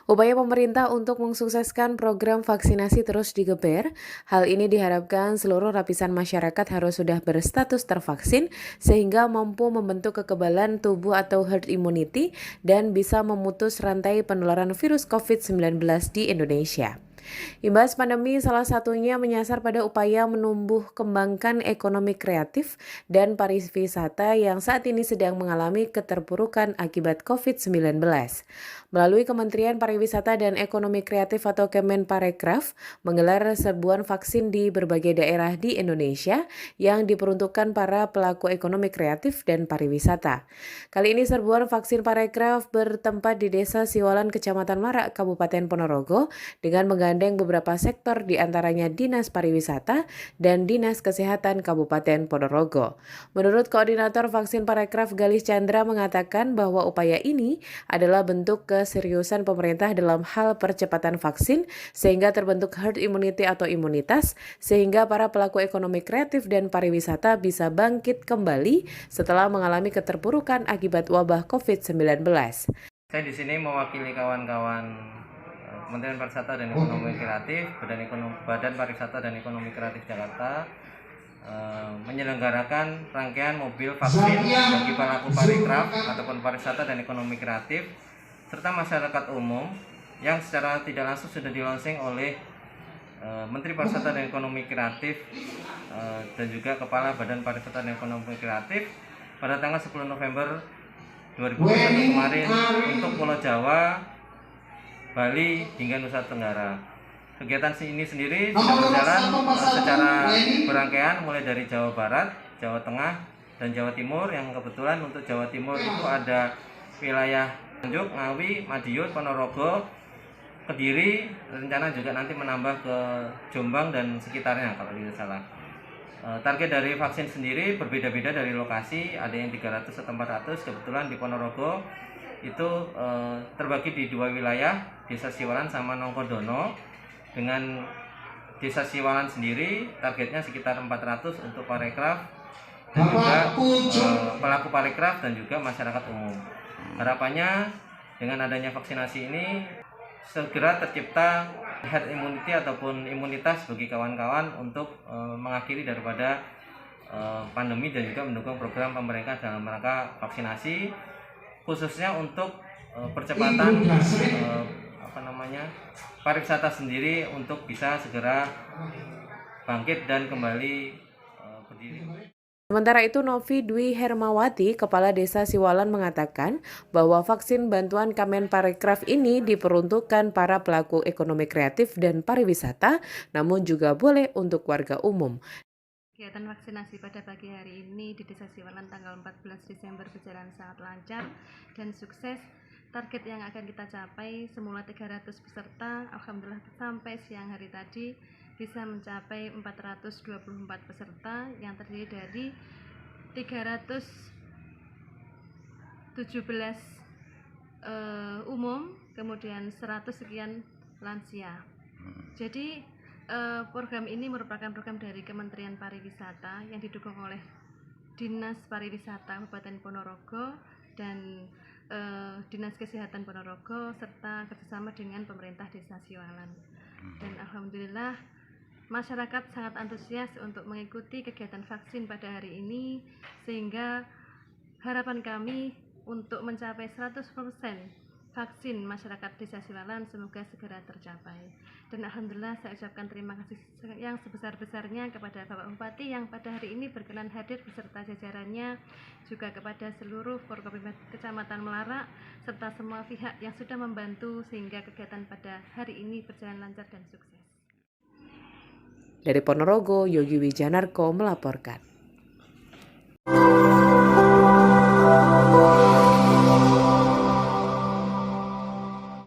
Upaya pemerintah untuk mensukseskan program vaksinasi terus digeber. Hal ini diharapkan seluruh lapisan masyarakat harus sudah berstatus tervaksin sehingga mampu membentuk kekebalan tubuh atau herd immunity dan bisa memutus rantai penularan virus COVID-19 di Indonesia. Imbas pandemi salah satunya menyasar pada upaya menumbuh kembangkan ekonomi kreatif dan pariwisata yang saat ini sedang mengalami keterpurukan akibat COVID-19. Melalui Kementerian Pariwisata dan Ekonomi Kreatif atau Kemenparekraf menggelar serbuan vaksin di berbagai daerah di Indonesia yang diperuntukkan para pelaku ekonomi kreatif dan pariwisata. Kali ini serbuan vaksin Parekraf bertempat di Desa Siwalan, Kecamatan Marak, Kabupaten Ponorogo dengan menggandeng beberapa sektor di antaranya Dinas Pariwisata dan Dinas Kesehatan Kabupaten Ponorogo. Menurut Koordinator Vaksin Parekraf Galis Chandra mengatakan bahwa upaya ini adalah bentuk keseriusan pemerintah dalam hal percepatan vaksin sehingga terbentuk herd immunity atau imunitas sehingga para pelaku ekonomi kreatif dan pariwisata bisa bangkit kembali setelah mengalami keterpurukan akibat wabah COVID-19. Saya di sini mewakili kawan-kawan Kementerian Pariwisata dan Ekonomi Kreatif, Badan Pariwisata dan Ekonomi Kreatif Jakarta menyelenggarakan rangkaian mobil vaksin bagi pelaku parekraf ataupun pariwisata dan ekonomi kreatif serta masyarakat umum yang secara tidak langsung sudah di-launching oleh Menteri Pariwisata dan Ekonomi Kreatif dan juga Kepala Badan Pariwisata dan Ekonomi Kreatif pada tanggal 10 November 2021 kemarin untuk Pulau Jawa, Bali hingga Nusa Tenggara. Kegiatan ini sendiri sudah berjalan secara berangkaian mulai dari Jawa Barat, Jawa Tengah, dan Jawa Timur yang kebetulan untuk Jawa Timur itu ada wilayah Nganjuk, Ngawi, Madiun, Ponorogo, Kediri, rencana juga nanti menambah ke Jombang dan sekitarnya kalau tidak salah. Target dari vaksin sendiri berbeda-beda dari lokasi, ada yang 300 atau 400, kebetulan di Ponorogo itu terbagi di dua wilayah, Desa Siwalan sama Nongkodono. Dengan Desa Siwalan sendiri targetnya sekitar 400 untuk parekraf dan juga pelaku parekraf dan juga masyarakat umum. Harapannya dengan adanya vaksinasi ini segera tercipta herd immunity ataupun imunitas bagi kawan-kawan untuk mengakhiri daripada pandemi dan juga mendukung program pemerintah dalam rangka vaksinasi khususnya untuk percepatan pariwisata sendiri untuk bisa segera bangkit dan kembali berdiri. Sementara itu, Novi Dwi Hermawati, Kepala Desa Siwalan mengatakan bahwa vaksin bantuan Kemenparekraf ini diperuntukkan para pelaku ekonomi kreatif dan pariwisata, namun juga boleh untuk warga umum. Kegiatan vaksinasi pada pagi hari ini di Desa Siwalan tanggal 14 Desember berjalan sangat lancar dan sukses. Target yang akan kita capai semula 300 peserta, alhamdulillah sampai siang hari tadi bisa mencapai 424 peserta yang terdiri dari 317 umum, kemudian 100 sekian lansia. Jadi program ini merupakan program dari Kementerian Pariwisata yang didukung oleh Dinas Pariwisata Kabupaten Ponorogo dan Dinas Kesehatan Ponorogo serta kerjasama dengan pemerintah Desa Siwalan. Dan alhamdulillah masyarakat sangat antusias untuk mengikuti kegiatan vaksin pada hari ini sehingga harapan kami untuk mencapai 100% vaksin masyarakat Desa Siwalan semoga segera tercapai. Dan alhamdulillah saya ucapkan terima kasih yang sebesar-besarnya kepada Bapak Bupati yang pada hari ini berkenan hadir beserta jajarannya, juga kepada seluruh Forkopimda Kecamatan Melarak serta semua pihak yang sudah membantu sehingga kegiatan pada hari ini berjalan lancar dan sukses. Dari Ponorogo, Yogi Wijanarko melaporkan.